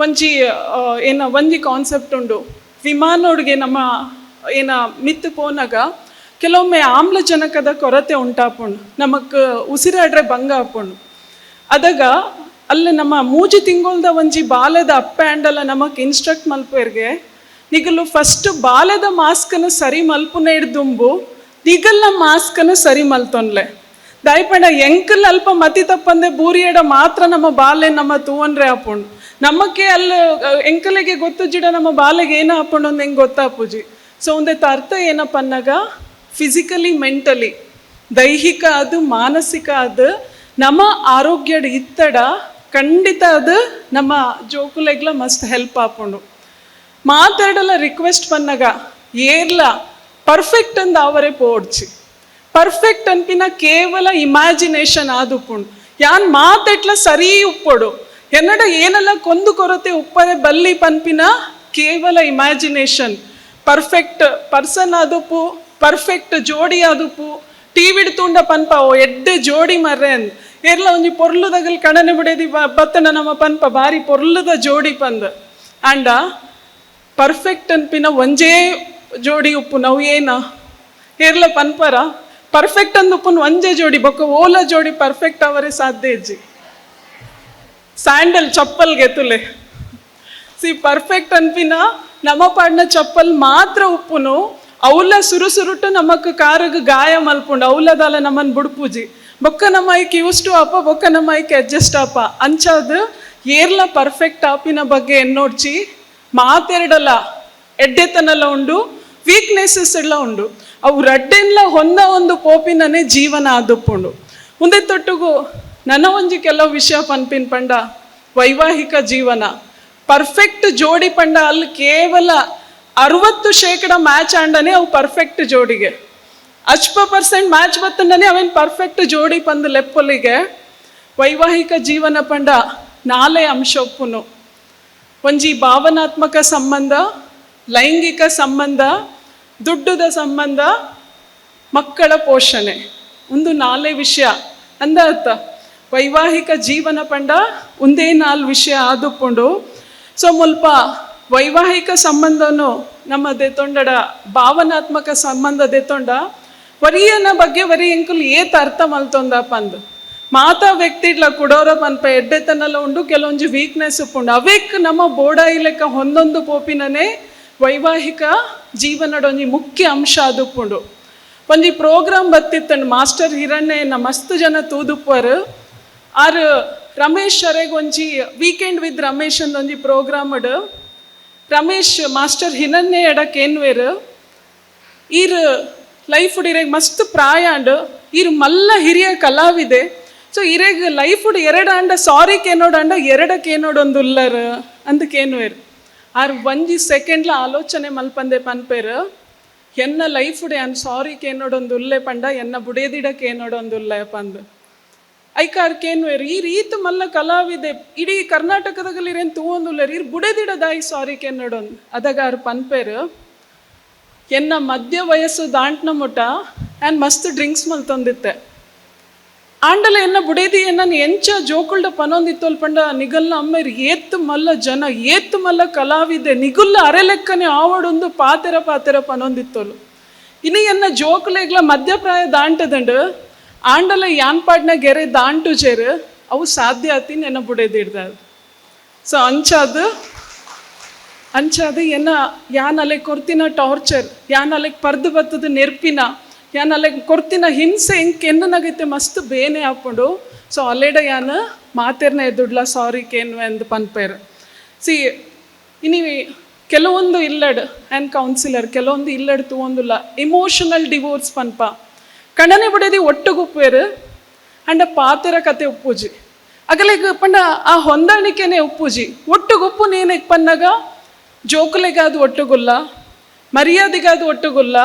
ಒಂಜಿ ಒಂಜಿ ಕಾನ್ಸೆಪ್ಟ್ ಉಂಡು. ವಿಮಾನೋಡ್ಗೆ ನಮ್ಮ ಮಿತ್ತು ಪೋನಾಗ ಕೆಲವೊಮ್ಮೆ ಆಮ್ಲಜನಕದ ಕೊರತೆ ಉಂಟಾಪುಂಡು, ನಮಕ್ ಉಸಿರಾಡ್ರೆ ಭಂಗ ಆಪುಂಡು. ಅದಾಗ ಅಲ್ಲಿ ನಮ್ಮ ಮೂಜಿ ತಿಂಗೊಳ್ದ ಒಂಜಿ ಬಾಲೆದ ಅಪ್ಪ ಹ್ಯಾಂಡಲ್ಲ ನಮಕ್ ಇನ್ಸ್ಟ್ರಕ್ಟ್ ಮಲ್ಪೇರ್ಗೆ ನಿಗಲು ಫಸ್ಟ್ ಬಾಲೆದ ಮಾಸ್ಕನ್ನು ಸರಿ ಮಲ್ಪುನ ಹಿಡ್ದುಂಬು ನಿಗಲ್ನ ಮಾಸ್ಕನ್ನು ಸರಿ ಮಲ್ತೊನ್ಲೆ ದಯಪಂಡ ಎಂಕಲ್ ಅಲ್ಪ ಮತಿ ತಪ್ಪಂದೆ ಬೂರಿಯಡ ಮಾತ್ರ ನಮ್ಮ ಬಾಲೆ ನಮ್ಮ ತೂವನ್ರೆ ಹಾಪುಂಡು. ನಮಕ್ಕೆ ಅಲ್ಲಿ ಎಂಕಲಿಗೆ ಗೊತ್ತುಜಿಡ ನಮ್ಮ ಬಾಲೆಗೆ ಏನ ಹಾಪುಂಡು ಅಂತ ಹೆಂಗೆ ಗೊತ್ತಾಪುಜಿ. ಸೊ ಒಂದೆತ್ತ ಅರ್ಥ ಏನಪ್ಪ ಅನ್ನಗ ಫಿಸಿಕಲಿ ಮೆಂಟಲಿ ದೈಹಿಕ ಅದು ಮಾನಸಿಕ ಅದು ನಮ್ಮ ಆರೋಗ್ಯದ ಇತ್ತಡ ಖಂಡಿತ ಅದು ನಮ್ಮ ಜೋಕುಲೆಗ್ಲ ಮಸ್ತ್ ಹೆಲ್ಪ್ ಆಪುಂಡು. ಮಾತಾಡಲ್ಲ ರಿಕ್ವೆಸ್ಟ್ ಪನ್ನಗ ಏರ್ಲ ಪರ್ಫೆಕ್ಟ್ ಅಂದ ಅವರೇ ಪೋಡ್ಚಿ ಪರ್ಫೆಕ್ಟ್ ಅನ್ಪಿನ ಕೇವಲ ಇಮ್ಯಾಜಿನೇಷನ್ ಆದುಪುಂಡು. ಯಾನ್ ಮಾತೆಟ್ಲ ಸರಿ ಉಪ್ಪೊಡು ಎನ್ನಡ ಏನೆಲ್ಲ ಕೊಂದು ಕೊರತೆ ಉಪ್ಪದೆ ಬಲ್ಲಿ ಪನ್ಪಿನ ಕೇವಲ ಇಮ್ಯಾಜಿನೇಷನ್. ಪರ್ಫೆಕ್ಟ್ ಪರ್ಸನ್ ಆದುಪು, ಪರ್ಫೆಕ್ಟ್ ಜೋಡಿ ಆದುಪು, ಟಿವಿಡ್ ತುಂಡ ಪನ್ಪ ಓ ಎಡ್ಡೆ ಜೋಡಿ ಮರ್ರೆ ಅಂದ್ ಏರ್ಲ ಒಂಜಿ ಪೊರ್ಲುದಗಲ್ ಕಣನೆ ಬಿಡೇದಿ ಬತ್ತನ ನಮ್ಮ ಪನ್ಪ ಬಾರಿ ಪೊರ್ಲುದ ಜೋಡಿ ಪಂದ್ ಆಂಡ ಪರ್ಫೆಕ್ಟ್ ಅನ್ಪಿನ ಒಂಜೇ ಜೋಡಿ ಉಪ್ಪು ನಾವು ಏನ ಏರ್ಲ ಪನ್ಪರ ಪರ್ಫೆಕ್ಟ್ ಅಂದ್ ಉಪ್ಪುನ್ ಒಂಜೇ ಜೋಡಿ ಬೊಕ್ಕ ಓಲ ಜೋಡಿ ಪರ್ಫೆಕ್ಟ್ ಅವರೇ ಸಾಧ್ಯ ಇಜ್ಜಿ. ಸ್ಯಾಂಡಲ್ ಚಪ್ಪಲ್ಗೆ ತುಲೆ ಪರ್ಫೆಕ್ಟ್ ಅನ್ಪಿನ ನಮ್ಮ ಪಾಡ್ನ ಚಪ್ಪಲ್ ಮಾತ್ರ ಉಪ್ಪುನು ಅವಲ ಸುರುಟು ನಮಕ್ ಕಾರಗ ಗಾಯ ಮಲ್ಪುಂಡು ಅವಲದಲ್ಲ ನಮ್ಮನ್ ಬುಡ್ಪುಜಿ ಬೊಕ್ಕ ನಮ್ಮ ಐಕ್ ಯೂಸ್ಟು ಅಪ್ಪ ಬೊಕ್ಕ ನಮ್ಮ ಐಕ್ ಅಡ್ಜಸ್ಟ್ ಅಪ್ಪ ಅಂಚಾದ ಏರ್ಲ ಪರ್ಫೆಕ್ಟ್ ಆಪಿನ ಬಗ್ಗೆ ಎನ್ನೋಡ್ಚಿ ಮಾತೆರಡಲ್ಲ ಎಡ್ಡೆತನಲ್ಲ ಉಂಡು, ವೀಕ್ನೆಸಸ್ ಎಲ್ಲ ಉಂಡು. ಅವು ರಡ್ಡೆಲ್ಲ ಹೊಂದ ಒಂದು ಪೋಪಿನನೇ ಜೀವನ ಆದುಪ್ಪುಂಡು. ಮುಂದೆ ತೊಟ್ಟುಗು ನನ್ನ ಒಂಜಿ ಕೆಲವು ವಿಷಯ ಪನ್ಪಿನ್ ಪಂಡ ವೈವಾಹಿಕ ಜೀವನ ಪರ್ಫೆಕ್ಟ್ ಜೋಡಿ ಪಂಡ ಅಲ್ಲಿ ಕೇವಲ 60% ಮ್ಯಾಚ್ ಆಂಡನೆ ಅವು ಪರ್ಫೆಕ್ಟ್ ಜೋಡಿಗೆ 80% ಮ್ಯಾಚ್ ಬತ್ತಂಡನೆ ಅವೇನು ಪರ್ಫೆಕ್ಟ್ ಜೋಡಿ ಪಂದು ಲೆಪ್ಪಲಿಗೆ ವೈವಾಹಿಕ ಜೀವನ ಪಂಡ 4 ಅಂಶ ಒಪ್ಪುನು. ಒಂಜಿ ಭಾವನಾತ್ಮಕ ಸಂಬಂಧ, ಲೈಂಗಿಕ ಸಂಬಂಧ, ದುಡ್ಡುದ ಸಂಬಂಧ, ಮಕ್ಕಳ ಪೋಷಣೆ ಒಂದು 4 ವಿಷಯ ಅಂದ ಅರ್ಥ. ವೈವಾಹಿಕ ಜೀವನ ಪಂಡ ಒಂದೇ 4 ವಿಷಯ ಆದುಕೊಂಡು ಸೊ ಮುಲ್ಪ ವೈವಾಹಿಕ ಸಂಬಂಧನು ನಮ್ಮ ದೆತೊಂಡಡ ಭಾವನಾತ್ಮಕ ಸಂಬಂಧ ದೆತೊಂಡ ವರಿಯನ ಬಗ್ಗೆ ವರಿ ಎಂಕುಲು ಏತ್ ಅರ್ಥ ಮಲ್ತೊಂದಪ್ಪ ಅಂದು ಮಾತಾ ವ್ಯಕ್ತಿಡ್ಲ ಕುಡೋರ ಪನ್ಪ ಎಡ್ಡೆತನಲ್ಲ ಉಂಡು ಕೆಲವೊಂದು ವೀಕ್ನೆಸ್ ಉಪ್ಪುಂಡು ಅವೇಕ್ ನಮ್ಮ ಬೋಡಾಯಿ ಲೆಕ್ಕ ಹೊಂದೊಂದು ಪೋಪಿನನೇ ವೈವಾಹಿಕ ಜೀವನಡೊಂಜಿ ಮುಖ್ಯ ಅಂಶ ಆದುಪ್ಪುಂಡು. ಒಂಜಿ ಪ್ರೋಗ್ರಾಮ್ ಬತ್ತಿತ್ತಂಡು ಮಾಸ್ಟರ್ ಹಿರಣ್ಯ ಮಸ್ತ್ ಜನ ತೂದುಪ್ಪರು ಆರು ರಮೇಶ್ ಅರೆಗ್ ಒಂಜಿ ವೀಕೆಂಡ್ ವಿತ್ ರಮೇಶ್ ಅಂದೊಂಜಿ ಪ್ರೋಗ್ರಾಮಡ್ ರಮೇಶ್ ಮಾಸ್ಟರ್ ಹಿರಣ್ಯ ಎಡಕ್ ಏನ್ವೇರು ಈರ್ ಲೈಫ್ ಇರೆಗ್ ಮಸ್ತ್ ಪ್ರಾಯಾಂಡ್ ಈರ್ ಮಲ್ಲ ಹಿರಿಯ ಕಲಾವಿದೆ. ಸೊ ಇರೆಗ್ ಲೈಫ್ 2 ಆಂಡ ಸಾರಿ ಕೇನೋಡಂಡ 2 ಕೇನೋಡೊಂದು ಉಲ್ಲರ್ ಅಂದಕ್ಕೇನ್ವೇರು ಆರ್ ಒಂಜಿ ಸೆಕೆಂಡ್ಲ ಆಲೋಚನೆ ಮಲ್ಪಂದೆ ಪನ್ಪೇರು ಎನ್ನ ಲೈಫ್ ಅನ್ ಸಾರಿ ಕೇನೋಡೊಂದು ಉಲ್ಲೆ ಪಂಡ ಎನ್ನ ಬುಡೇದಿಡಕ್ಕೆ ಏನೋಡೊಂದು ಉಲ್ಲ ಪಂದು ಐಕಾರ್ಕೇನ್ವೇರು ಈ ರೀತಿ ಮಲ್ಲ ಕಲಾವಿದೆ ಇಡೀ ಕರ್ನಾಟಕದಲ್ಲಿ ಇರೇನು ತೂವೊಂದುಲ್ಲರು ಇರ್ ಬುಡೇದಿಡದಾಯಿ ಸಾರಿ ಕೇನೋಡೊಂದು ಅದಗಾರು ಪನ್ಪೇರು ಎನ್ನ ಮಧ್ಯ ವಯಸ್ಸು ದಾಂಟ್ನ ಮುಟ ಆ್ಯಂಡ್ ಮಸ್ತ್ ಡ್ರಿಂಕ್ಸ್ ಮಲ್ತೊಂದಿತ್ತೆ ಆಂಡಲ ಎನ್ನ ಬುಡೇದಿ ನಾನು ಎಂಚ ಜೋಕುಲ್ಡ ಪನೊಂದಿತ್ತೋಲ್ ಪಂಡ ನಿಗಲ್ನ ಅಮ್ಮೇರು ಏತ್ತು ಮಲ್ಲ ಜನ ಏತ್ತು ಮಲ್ಲ ಕಲಾವಿದೆ ನಿಗುಲ್ಲ ಅರೆಲೆಕ್ಕನೆ ಆವಡೊಂದು ಪಾತೆರ ಪನೊಂದಿತ್ತೋಲು ಇನ್ನು ಎನ್ನ ಜೋಕುಲೆಗ್ಲ ಮಧ್ಯಪ್ರಾಯ ದಾಂಟದಂಡು ಆಂಡಲ ಯಾನ್ ಪಾಡ್ನ ಗೆರೆ ದಾಂಟು ಜೇರು ಅವು ಸಾಧ್ಯ ಆತಿ ಎನ್ನ ಬುಡೇದಿಡ್ದ. ಸೊ ಅಂಚಾದು ಎನ್ನ ಯಾನ್ ಅಲೆ ಕೊರ್ತಿನ ಟಾರ್ಚರ್ ಯಾನ್ ಅಲೆಗ್ ಪರ್ದು ಬತ್ತದ ನೆರ್ಪಿನ ಯಾನ್ ಅಲೆಗ್ ಕೊರ್ತಿನ ಹಿಂಸೆ ಹೆಂಗೆ ಎನ್ನನಾಗೈತೆ ಮಸ್ತ್ ಬೇನೆ ಹಾಕೊಂಡು ಸೊ ಅಲ್ಲೆಡ ಯಾನ್ ಮಾತೇರ್ನ ಎದುಡ್ಲ ಸಾರಿ ಕೇನ್ವೆ ಅಂದು ಪನ್ಪೇರು. ಇನಿ ಕೆಲವೊಂದು ಇಲ್ಲಡ್ ಆ್ಯಂಡ್ ಕೌನ್ಸಿಲರ್ ಕೆಲವೊಂದು ಇಲ್ಲಡ್ ತೂವೊಂದುಲ್ಲ ಇಮೋಷನಲ್ ಡಿವೋರ್ಸ್ ಪನ್ಪ ಕಣ್ಣನೆ ಬಿಡೇದಿ ಒಟ್ಟುಗುಪ್ಪೇರು ಅಂಡ ಪಾತೆರ ಕತೆ ಉಪ್ಪುಜಿ ಅಗಲೆಗ್ ಪಂಡ ಆ ಹೊಂದಾಣಿಕೆನೆ ಉಪ್ಪುಜಿ ಒಟ್ಟುಗುಪ್ಪು ನೀನೆಗ್ ಪನ್ನಾಗ ಜೋಕುಲೆಗಾದು ಒಟ್ಟುಗುಲ್ಲ ಮರ್ಯಾದೆಗಾದು ಒಟ್ಟುಗುಲ್ಲ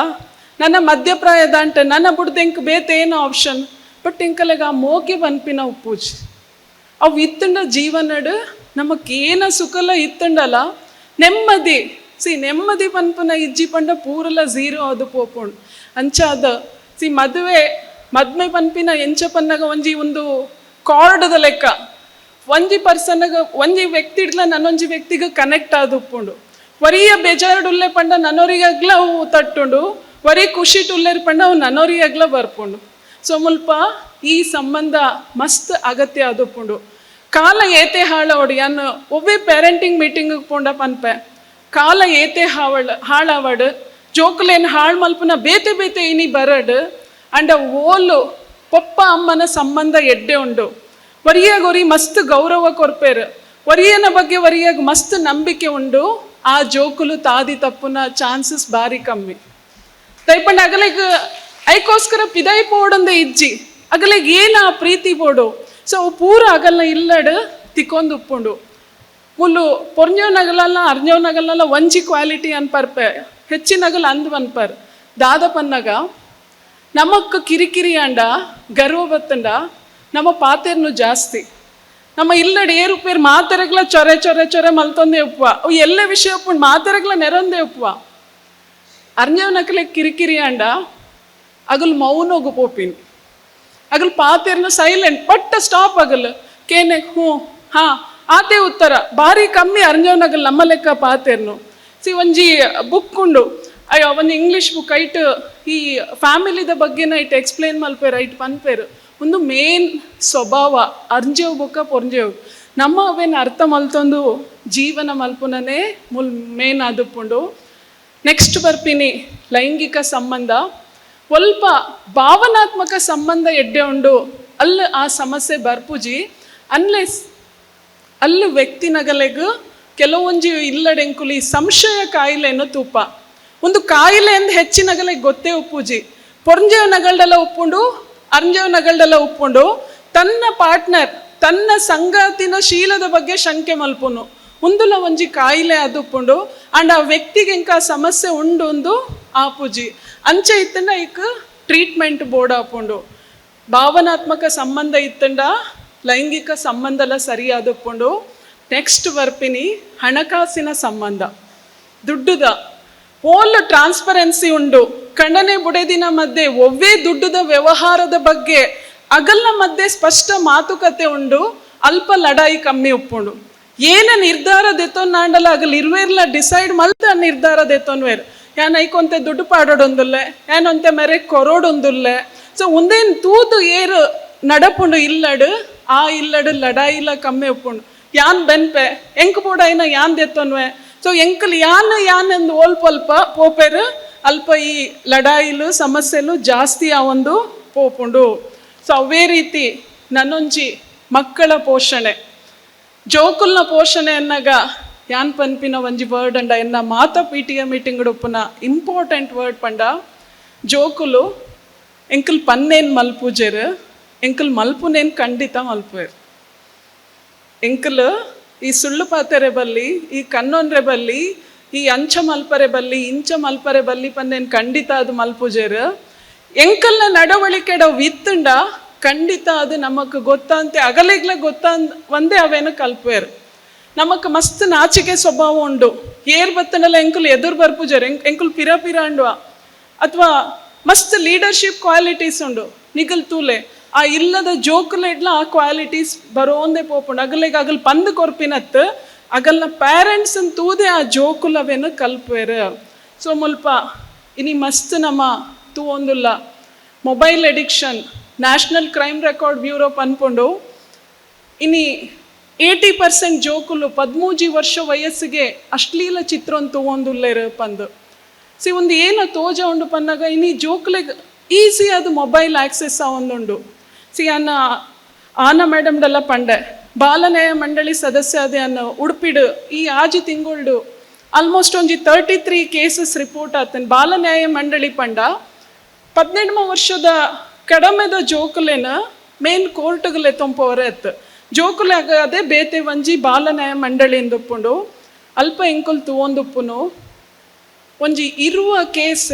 ನನ್ನ ಮಧ್ಯಪ್ರಾಯ ದಾಂಟ ನನ್ನ ಬುಡ್ದೆಂಕ್ ಬೇತೇನು ಆಪ್ಷನ್ ಬಟ್ ಇಂಕಲೆಗ ಆ ಮೋಗೆ ಪನ್ಪಿನ ಉಪ್ಪುಜಿ ಅವು ಇತ್ತಂಡ ಜೀವನಡು ನಮಗೇನ ಸುಖಲ ಇತ್ತಂಡಲ್ಲ ನೆಮ್ಮದಿ ನೆಮ್ಮದಿ ಪನ್ಪನ ಇಜ್ಜಿ ಪಂಡ ಪೂರಲ 0 ಅದು ಪೋಪುಂಡು ಅಂಚಾದ ಮದುವೆ ಪನ್ಪಿನ ಎಂಚ ಪನ್ನಾಗ ಒಂಜಿ ಒಂದು ಕಾರ್ಡದ ಲೆಕ್ಕ ಒಂಜಿ ಪರ್ಸನ್ಗೆ ಒಂಜಿ ವ್ಯಕ್ತಿ ಇಡ್ಲ ನನ್ನೊಂಜಿ ವ್ಯಕ್ತಿಗೆ ಕನೆಕ್ಟ್ ಆದ ಉಪ್ಪುಂಡು. ವರಿಯ ಬೇಜಾರುಡುಲ್ಲೆ ಪಂಡ ನನ್ನೋರಿಗಾಗ್ಲ ಅವು ತಟ್ಟುಂಡು, ವರಿ ಖುಷಿ ಟುಲ್ಲೇರ್ ಪಂಡ ಅವು ನನ್ನೋರಿಗಾಗ್ಲ ಬರ್ಪುಂಡು. ಸೊ ಮುಲ್ಪ ಈ ಸಂಬಂಧ ಮಸ್ತ್ ಅಗತ್ಯ ಆದುಪ್ಪುಂಡು. ಕಾಲ ಏತೆ ಹಾಳವಡು ಯಾನು ಒವ್ವೇ ಪೇರೆಂಟಿಂಗ್ ಮೀಟಿಂಗ್ ಪೋಂಡ ಪನ್ಪೆ ಕಾಲ ಏತೆ ಹಾಳಾವಡು ಜೋಕುಲೇನು ಹಾಳು ಮಲ್ಪನ ಬೇತೆ ಬೇತೆ ಇನಿ ಬರಡು ಅಂಡ ಓಲು ಪಪ್ಪ ಅಮ್ಮನ ಸಂಬಂಧ ಎಡ್ಡೆ ಉಂಡು. ವರಿಯಾಗ ಒರಿ ಮಸ್ತ್ ಗೌರವ ಕೊರ್ಪೇರು, ವರಿಯನ ಬಗ್ಗೆ ವರಿಯಾಗ ಮಸ್ತ್ ನಂಬಿಕೆ ಉಂಡು. ಆ ಜೋಕುಲು ತಾದಿ ತಪ್ಪುನ ಚಾನ್ಸಸ್ ಬಾರಿ ಕಮ್ಮಿ. ತೈಪಂಡ ಅಗಲಿಗೆ ಐಕೋಸ್ಕರ ಪಿದಾಯಿ ಪೋಡಂದೆ ಇಜ್ಜಿ ಅಗಲಿಗೆ ಏನ ಆ ಪ್ರೀತಿ ಪೋಡು. ಸೊ ಅವು ಪೂರ ಅಗಲ್ನ ಇಲ್ಲಡು ತಿಕ್ಕೊಂದು ಉಪ್ಪುಂಡು. ಮುಲ್ಲು ಪೊರ್ಜೋನಗಲಲ್ಲ ಅರ್ಜೋನಗಲಲ್ಲ ಒಂಜಿ ಕ್ವಾಲಿಟಿ ಅನ್ಪರ್ಪೆ ಹೆಚ್ಚಿನಗಲ್ ಅಂದ್ ಅನ್ಪರ್ ದಾದಪನ್ನಗ ನಮಕ್ ಕಿರಿಕಿರಿ ಅಂಡ ಗರ್ವ ಬತ್ತಂಡ ನಮ್ಮ ಪಾತೆರ್ನು ಜಾಸ್ತಿ. ನಮ್ಮ ಇಲ್ಲಡ್ ಏರುಪೇರು ಮಾತೆರಗ್ಲ ಚೊರೆ ಚೊರೆ ಚೊರೆ ಮಲ್ತೊಂದೆ ಉಪ್ಪುವ ಅವು ಎಲ್ಲ ವಿಷಯ ಉಪ್ಪುಂಡು ಮಾತೆರಗ್ಲ ನೆರೊಂದೆ ಉಪ್ಪುವ. ಅರ್ಜವನಕಲೆ ಕಿರಿಕಿರಿ ಅಂಡ ಅಗಲ್ ಮೌನೋಗು ಪೋಪಿನ್ ಅಗಲ್ ಪಾತೆರ್ನು ಸೈಲೆಂಟ್ ಪಟ್ಟ ಸ್ಟಾಪ್ ಆಗಲ್ ಕೇನೆ ಹ್ಞೂ ಹಾ ಆತೆ ಉತ್ತರ ಭಾರಿ ಕಮ್ಮಿ ಅರ್ಜವನಗಲ್ ನಮ್ಮ ಲೆಕ್ಕ ಪಾತೆರ್ನು. ಒಂಜಿ ಬುಕ್ ಉಂಡು ಅಯ್ಯೋ ಒಂದು ಇಂಗ್ಲೀಷ್ ಬುಕ್ ಐಟ್ ಈ ಫ್ಯಾಮಿಲಿದ ಬಗ್ಗೆನ ಇಟ್ ಎಕ್ಸ್ಪ್ಲೇನ್ ಮಲ್ಪೇರು ಐಟ್ ಪನ್ಪೇರು. ಒಂದು ಮೇನ್ ಸ್ವಭಾವ ಅರ್ಜೇವ್ ಬುಕ್ಕ ಪೊರ್ಜೇವ್ ನಮ್ಮ ಅವೇನು ಅರ್ಥ ಮಲ್ತೊಂದು ಜೀವನ ಮಲ್ಪುನನೇ ಮೇನ್ ಆದುಪ್ಪುಂಡು. ನೆಕ್ಸ್ಟ್ ಬರ್ಪಿನಿ ಲೈಂಗಿಕ ಸಂಬಂಧ. ಸ್ವಲ್ಪ ಭಾವನಾತ್ಮಕ ಸಂಬಂಧ ಎಡ್ಡೆ ಉಂಡು ಅಲ್ಲಿ ಆ ಸಮಸ್ಯೆ ಬರ್ಪುಜಿ ಅನ್ಲೆಸ್ ಅಲ್ಲಿ ವ್ಯಕ್ತಿನಗಲೆಗೂ ಕೆಲವೊಂಜಿ ಇಲ್ಲಡೆಂಕುಲಿ ಸಂಶಯ ಕಾಯಿಲೆಯನ್ನು ತೂಪ ಒಂದು ಕಾಯಿಲೆ ಎಂದು ಹೆಚ್ಚಿನಗಲೆಗೆ ಗೊತ್ತೇ ಉಪ್ಪುಜಿ. ಪೊರ್ಂಜೇವ್ ನಗಲ್ಡೆಲ್ಲ ಉಪ್ಪುಂಡು ಅರ್ಂಜೇವ್ ನಗಲ್ಡೆಲ್ಲ ಉಪ್ಪುಂಡು ತನ್ನ ಪಾರ್ಟ್ನರ್ ತನ್ನ ಸಂಗಾತಿನ ಶೀಲದ ಬಗ್ಗೆ ಶಂಕೆ ಮಲ್ಪುನು ಒಂದುಲ ಒಂಜಿ ಕಾಯಿಲೆ ಅದುಪ್ಪುಂಡು ಅಂಡ್ ಆ ವ್ಯಕ್ತಿಗೆ ಇಂಕ ಸಮಸ್ಯೆ ಉಂಡು ಒಂದು ಆಪುಜಿ ಅಂಚೆ ಇತ್ತಂಡ ಈಕ ಟ್ರೀಟ್ಮೆಂಟ್ ಬೋರ್ಡ್ ಆಪುಂಡು. ಭಾವನಾತ್ಮಕ ಸಂಬಂಧ ಇತ್ತಂಡ ಲೈಂಗಿಕ ಸಂಬಂಧಲ ಸರಿಯಾದುಪ್ಪುಂಡು. ನೆಕ್ಸ್ಟ್ ಬರ್ಪಿನಿ ಹಣಕಾಸಿನ ಸಂಬಂಧ. ದುಡ್ಡುದ ಓಲ್ ಟ್ರಾನ್ಸ್ಪರೆನ್ಸಿ ಉಂಡು ಕಣ್ಣನೆ ಬುಡೆದಿನ ಮಧ್ಯೆ ಒವ್ವೇ ದುಡ್ಡುದ ವ್ಯವಹಾರದ ಬಗ್ಗೆ ಅಗಲ್ನ ಮಧ್ಯೆ ಸ್ಪಷ್ಟ ಮಾತುಕತೆ ಉಂಡು. ಅಲ್ಪ ಲಡಾಯಿ ಕಮ್ಮಿ ಉಪ್ಪುಂಡು. ಏನ ನಿರ್ಧಾರ ದೆತ್ತೊಂದಾಂಡಲ ಅಗಲ್ ಇರುವೇರ್ಲ ಡಿಸೈಡ್ ಮಲ್ತ ನಿರ್ಧಾರ ದೆತ್ತೊನ್ವೇರ್ ಯಾನ್ ಐಕೊಂತೆ ದುಡ್ಡು ಪಾಡೋಡೊಂದುಲ್ಲೆ ಏನೊಂತೆ ಮೆರೆ ಕೊರೋಡೊಂದುಲ್ಲೆ. ಸೊ ಒಂದೇನು ತೂದು ಏರು ನಡಪುಂಡು ಇಲ್ಲಡು ಆ ಇಲ್ಲಡು ಲಡಾಯಿಲ ಕಮ್ಮಿ ಉಪ್ಪುಂಡು. ಯಾನ್ ಬೆನ್ಪೆ ಎಂಕ್ ಪೂಡ ಐನ ಯಾನ್ ದೆತ್ತೊನ್ವೆ. ಸೊ ಎಂಕಲ್ ಯಾನ್ ಎಂದು ಓಲ್ಪಲ್ಪ ಪೋಪೆರು ಅಲ್ಪ ಈ ಲಡಾಯಿಲು ಸಮಸ್ಯೆಲು ಜಾಸ್ತಿ ಆ ಒಂದು ಪೋಪುಂಡು. ಸೊ ಅವೇ ರೀತಿ ನನ್ನೊಂಜಿ ಮಕ್ಕಳ ಪೋಷಣೆ ಜೋಕುಲ್ನ ಪೋಷಣೆ ಅನ್ನಗ ಯಾನ್ ಪನ್ಪಿನ ಒಂಜಿ ವರ್ಡ್ ಅಂಡ ಎನ್ನ ಮಾತ PTA ಮೀಟಿಂಗ್ ಉಪ್ಪುನ ಇಂಪಾರ್ಟೆಂಟ್ ವರ್ಡ್ ಪಂಡ ಜೋಕುಲು ಎಂಕಲ್ ಪನ್ನೇನ್ ಮಲ್ಪುಜೆರು ಎಂಕಲ್ ಮಲ್ಪುನೇನ್ ಖಂಡಿತ ಮಲ್ಪುವೆರು. ಎಂಕಲ್ ಈ ಸುಳ್ಳು ಪಾತೆರೆ ಬಲ್ಲಿ ಈ ಕನ್ನೊಂದ್ರೆ ಬಲ್ಲಿ ಈ ಅಂಚ ಮಲ್ಪರೆ ಬಲ್ಲಿ ಇಂಚ ಮಲ್ಪರೆ ಬಲ್ಲಿ ಪನ್ನೇನ್ ಖಂಡಿತ ಅದು ಮಲ್ಪುಜೆರು. ಎಂಕಲ್ನ ನಡವಳಿಕೆಡ ವಿತ್ತುಂಡ ಖಂಡಿತ ಅದು ನಮಕ್ ಗೊತ್ತಂತೆ ಅಗಲಿಗ್ಲ ಒಂದೇ ಅವೇನು ಕಲ್ಪೇರು. ನಮಕ್ ಮಸ್ತ್ ನಾಚಿಕೆ ಸ್ವಭಾವ ಉಂಡು. ಏರ್ ಬತ್ತನಲ್ಲ ಎಂಕುಲು ಎದುರು ಬರ್ಪುಜರು ಎಂಕುಲು ಪಿರ ಪಿರ ಅಂಡುವ ಅಥವಾ ಮಸ್ತ್ ಲೀಡರ್ಶಿಪ್ ಕ್ವಾಲಿಟೀಸ್ ಉಂಡು ನಿಗಲ್ ತೂಲೆ ಆ ಇಲ್ಲದ ಜೋಕುಲೆಡ್ಲ ಆ ಕ್ವಾಲಿಟೀಸ್ ಬರೋಂದೇ ಪೋಪುಂಡು. ಅಗಲ್ ಪಂದು ಕೊರ್ಪಿನತ್ತು ಅಗಲ್ನ ಪೇರೆಂಟ್ಸ್ ತೂದೆ ಆ ಜೋಕುಲವೇನು ಕಲ್ಪೇರು. ಸೊ ಮುಲ್ಪ ಇನಿ ಮಸ್ತ್ ನಮ್ಮ ತೂವೊಂದುಲ್ಲ mobile addiction national crime record bureau ಪನ್ಪುಂಡು ಇನಿ 80% ಜೋಕುಲು 13 ವರ್ಷ ವಯಸ್ಸಿಗೆ ಅಶ್ಲೀಲ ಚಿತ್ರನ್ ತೂವೊಂದುಲ್ಲೇರು ಪಂದು. ಒಂದು ಏನೋ ತೋಜ ಉಂಡು ಪನ್ನಾಗ ಇನಿ ಜೋಕುಲೆಗೆ ಈಸಿ ಅದು ಮೊಬೈಲ್ ಆಕ್ಸೆಸ್ ಆವೊಂದುಂಡು. ಆನ ಮೇಡಮ್ಡೆಲ್ಲ ಪಂಡೆ ಬಾಲನ್ಯಾಯ ಮಂಡಳಿ ಸದಸ್ಯ ಅದೇ ಅನ್ನೋ ಉಡುಪಿಡು ಈ ಆಜಿ ತಿಂಗಳು ಆಲ್ಮೋಸ್ಟ್ ಒಂಜಿ 33 ಕೇಸಸ್ ರಿಪೋರ್ಟ್ ಆತನ್ ಬಾಲನ್ಯಾಯ ಮಂಡಳಿ ಪಂಡ 18 ವರ್ಷದ ಕಡಮೆದ ಜೋಕುಲೆನ ಮೇನ್ ಕೋರ್ಟ್ಗಲೆ ತೊಂಪವರೆ ಅತ್ತು ಜೋಕುಲೆ ಅದೇ ಬೇತೆ ಒಂಜಿ ಬಾಲನ್ಯಾಯ ಮಂಡಳಿ ಎಂದುಪ್ಪುಂಡು ಅಲ್ಪ ಎಂಕುಲ್ ತೂವೊಂದುಪ್ಪುನು ಒಂಜಿ ಇರುವ ಕೇಸ್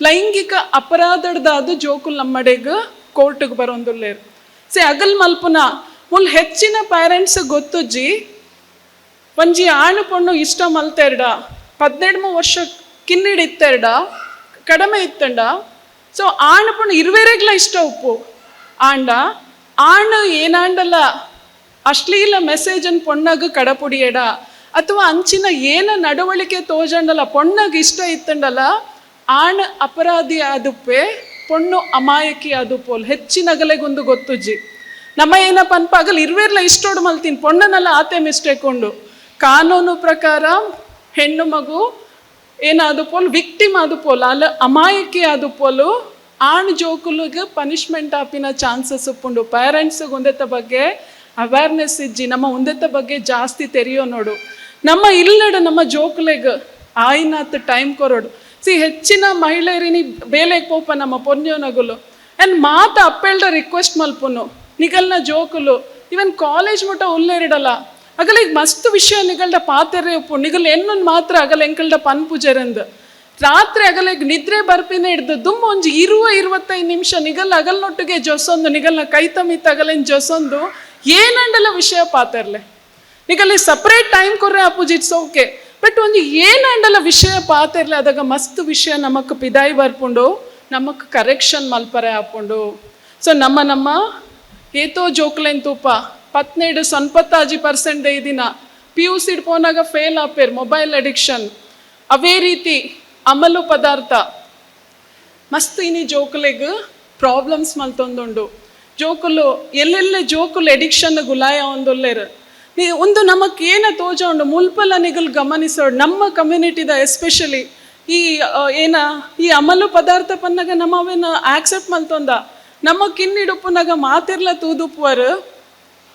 ಲೈಂಗಿಕ ಅಪರಾಧದ ಜೋಕುಲ್ ನಮ್ಮಡೆಗೆ ಕೋರ್ಟ್ಗೆ ಬರೋಂದುಲ್ಲೇರು. ಅಗಲ್ ಮಲ್ಪುನ ಮುಲ್ ಹೆಚ್ಚಿನ ಪೇರೆಂಟ್ಸ್ ಗೊತ್ತುಜ್ಜಿ ಒಂಜಿ ಆಣು ಪೊಣ್ಣು ಇಷ್ಟ ಮಲ್ತೆರ್ಡ 17 ವರ್ಷ ಕಿನ್ನಿಡ್ ಇತ್ತೆರ್ಡ ಕಡಿಮೆ ಇತ್ತಂಡ. ಸೊ ಆಣು ಪೊಣ್ಣು ಇರುವೆರೆಗ್ಲ ಇಷ್ಟ ಉಪ್ಪು ಆಂಡ ಆಣು ಏನಾಂಡಲ್ಲ ಅಶ್ಲೀಲ ಮೆಸೇಜನ್ ಪೊಣ್ಣಗ್ ಕಡಪುಡಿಯಡ ಅಥವಾ ಅಂಚಿನ ಏನ ನಡವಳಿಕೆ ತೋಜಂಡಲ್ಲ ಪೊಣ್ಣಗ್ ಇಷ್ಟ ಇತ್ತಂಡಲ್ಲ ಆಣ್ ಅಪರಾಧಿ ಆದುಪ್ಪೆ ಪೊಣ್ಣು ಅಮಾಯಕಿ ಆದುಪೋಲ್ ಹೆಚ್ಚಿನಗಲೆಗೊಂದು ಗೊತ್ತುಜ್ಜಿ ನಮ್ಮ ಏನಪ್ಪ ಅನ್ಪಾಗಲ್ ಇರ್ವೇರ್ಲ ಇಷ್ಟೋಡು ಮಲ್ತೀನಿ ಪೊಣ್ಣನೆಲ್ಲ ಆತೆ ಮಿಸ್ಟೇಕ್ ಉಂಡು ಕಾನೂನು ಪ್ರಕಾರ ಹೆಣ್ಣು ಮಗು ಏನಾದುಪೋಲ್ ವಿಕ್ಟಿಮ್ ಆದುಪೋಲ್ ಅಲ್ಲ ಅಮಾಯಕಿ ಆದುಪೋಲು ಆಣ್ ಜೋಕುಲಿಗೆ ಪನಿಷ್ಮೆಂಟ್ ಆಪಿನ ಚಾನ್ಸಸ್ ಉಪ್ಪುಂಡು ಪೇರೆಂಟ್ಸ್ಗೆ ಒಂದೆತ್ತ ಬಗ್ಗೆ ಅವೇರ್ನೆಸ್ ಇಜ್ಜಿ ನಮ್ಮ ಒಂದೆತ್ತ ಬಗ್ಗೆ ಜಾಸ್ತಿ ತೆರೆಯೋ ನೋಡು ನಮ್ಮ ಇಲ್ಲಡ ನಮ್ಮ ಜೋಕುಲೆಗ್ ಆಯ್ನಾತ್ ಟೈಮ್ ಕೊರೋಡು ಹೆಚ್ಚಿನ ಮಹಿಳೆಯರಿನಿ ಬೇಲೆಗೆ ಪೋಪ ನಮ್ಮ ಪೊನ್ಯೋನಗುಲು ಆ್ಯಂಡ್ ಮಾತ ಅಪ್ಪೆಲ್ಡ ರಿಕ್ವೆಸ್ಟ್ ಮಲ್ಪುನು ನಿಗಲ್ನ ಜೋಕುಲು ಇವನ್ ಕಾಲೇಜ್ ಮುಟ್ಟ ಉಲ್ಲೇರಿಡಲ್ಲ ಅಗಲ ಈಗ ಮಸ್ತ್ ವಿಷಯ ನಿಗಲ್ಡ ಪಾತೆರೆ ಉಪ್ಪು ನಿಗಲ್ ಎನ್ನೊಂದು ಮಾತ್ರ ಅಗಲ ಎಂಕಲ್ಡ ಪನ್ಪುಜರಂದು ರಾತ್ರಿ ಅಗಲಿಗೆ ನಿದ್ರೆ ಬರ್ಪಿನ ಹಿಡ್ದು ದುಮ್ಮ ಒಂಜಿ 20-25 ನಿಮಿಷ ನಿಗಲ್ ಅಗಲ್ನೊಟ್ಟಿಗೆ ಜೊಸೊಂದು ನಿಗಲ್ನ ಕೈತಮಿತ್ ಅಗಲಿನ ಜೊಸೊಂದು ಏನಂಡಲ್ಲ ವಿಷಯ ಪಾತೆರ್ಲೆ ನಿಗಲ್ಲಿ ಸಪ್ರೇಟ್ ಟೈಮ್ ಕೊರ್ರೆ ಅಪ್ಪುಜಿ ಇಟ್ಸ್ ಓಕೆ ಬಟ್ ಒಂದು ಏನಂಡಲ್ಲ ವಿಷಯ ಪಾತೆರ್ಲೆ ಅದಾಗ ಮಸ್ತ್ ವಿಷಯ ನಮಕ್ ಪಿದಾಯಿ ಬರ್ಪುಂಡು ನಮಕ್ ಕರೆಕ್ಷನ್ ಮಲ್ಪರೆ ಹಾಪುಂಡು ಸೊ ನಮ್ಮ ಏತೋ ಜೋಕ್ಲೆನ್ ತೂಪ 17-20% ದಿನ PUC ಪೋನಾಗ ಫೇಲ್ ಆಪೇರ್ ಮೊಬೈಲ್ ಅಡಿಕ್ಷನ್ ಅವೇ ರೀತಿ ಅಮಲು ಪದಾರ್ಥ ಮಸ್ತ್ ಇನಿ ಜೋಕುಲೆಗ್ ಪ್ರಾಬ್ಲಮ್ಸ್ ಮಲ್ತೊಂದುಂಡು ಜೋಕುಲು ಎಲ್ಲೆಲ್ಲೆ ಜೋಕುಲು ಎಡಿಕ್ಷನ್ ಗುಲಾಯ ಒಂದೊಲ್ಲೇರು ಒಂದು ನಮಕ್ ಏನ ತೋಜ ಉಂಡು ಮುಲ್ಪಲ ನಿಗಲ್ ಗಮನಿಸೋಡು ನಮ್ಮ ಕಮ್ಯುನಿಟಿದ ಎಸ್ಪೆಷಲಿ ಈ ಅಮಲು ಪದಾರ್ಥ ಪನ್ನಾಗ ನಮ್ಮವೇನ ಆಕ್ಸೆಪ್ಟ್ ಮಲ್ತೊಂದ ನಮಕ್ ಇನ್ನಿಡುಪುನಾಗ ಮಾತಿರ್ಲ ತೂದುಪುವರು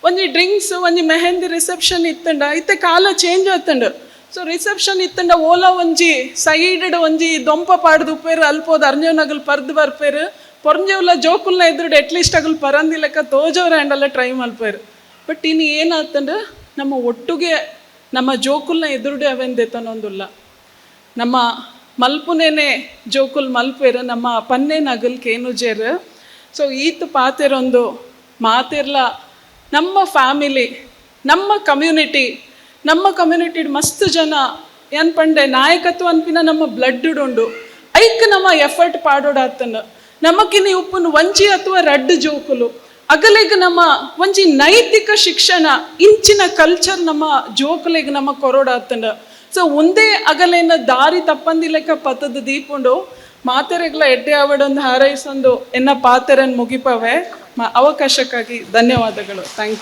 ಒಂಜಿ ಡ್ರಿಂಕ್ಸ್ ಒಂಜಿ ಮೆಹಂದಿ ರಿಸೆಪ್ಷನ್ ಇತ್ತಂಡ ಇತ್ತೆ ಕಾಲ ಚೇಂಜ್ ಆತಂಡು ಸೊ ರಿಸೆಪ್ಷನ್ ಇತ್ತಂಡ ಓಲಾ ಒಂಜಿ ಸೈಡ್ ಒಂಜಿ ದೊಂಪ ಪಾಡ್ದು ಉಪ್ಪೇರು ಅಲ್ಪೋದು ಅರ್ಜೋನಗಲ್ ಪರ್ದು ಬರ್ಪೇರು ಪೊರ್ಂಜವ್ಲ ಜೋಕುಲ್ನ ಎದುರುಡು ಅಟ್ಲೀಸ್ಟ್ ಆಗಲ್ ಪರಂದಿ ಲೆಕ್ಕ ತೋಜವ್ರ ಹ್ಯಾಂಡಲ್ಲ ಟ್ರೈ ಮಲ್ಪೇರು ಬಟ್ ಇನ್ನು ಏನಾತಂಡು ನಮ್ಮ ಒಟ್ಟಿಗೆ ನಮ್ಮ ಜೋಕುಲ್ನ ಎದುರುಡೆ ಅವೆಂದೆತನೊಂದುಲ್ಲ ನಮ್ಮ ಮಲ್ಪುನೇನೆ ಜೋಕುಲ್ ಮಲ್ಪೇರು ನಮ್ಮ ಪನ್ನೆ ನಗಲ್ಕೆ ಏನುಜೇರು ಸೊ ಈತ್ ಪಾತೆರೊಂದು ಮಾತಿರ್ಲ ನಮ್ಮ ಫ್ಯಾಮಿಲಿ ನಮ್ಮ ಕಮ್ಯುನಿಟಿ ಮಸ್ತ್ ಜನ ಏನ್ ಪಂಡೆ ನಾಯಕತ್ವ ಅನ್ಪಿನ ನಮ್ಮ ಬ್ಲಡ್ ಉಂಡು ಐಕ್ ನಮ್ಮ ಎಫರ್ಟ್ ಪಾಡೋಡಾತನ ನಮಕಿನಿ ಉಪ್ಪುನು ಒಂಜಿ ಅಥವಾ ರಡ್ಡ್ ಜೋಕುಲು ಅಗಲೆಗ್ ನಮ್ಮ ಒಂಜಿ ನೈತಿಕ ಶಿಕ್ಷಣ ಇಂಚಿನ ಕಲ್ಚರ್ ನಮ್ಮ ಜೋಕುಲೆಗ್ ನಮ್ಮ ಕೊರೋಡಾತನ ಸೊ ಒಂದೇ ಅಗಲೇನ ದಾರಿ ತಪ್ಪಂದಿ ಲೆಕ್ಕ ಪತ್ತದ ದೀಪುಂಡು ಮಾತೆರೆಗ್ಲ ಎಡ್ಡೆ ಅವಡೊಂದು ಹಾರೈಸೊಂದು ಎನ್ನ ಪಾತೆರನ್ ಮುಗಿಪವೆ ಅವಕಾಶಕ್ಕಾಗಿ ಧನ್ಯವಾದಗಳು ಥ್ಯಾಂಕ್ ಯು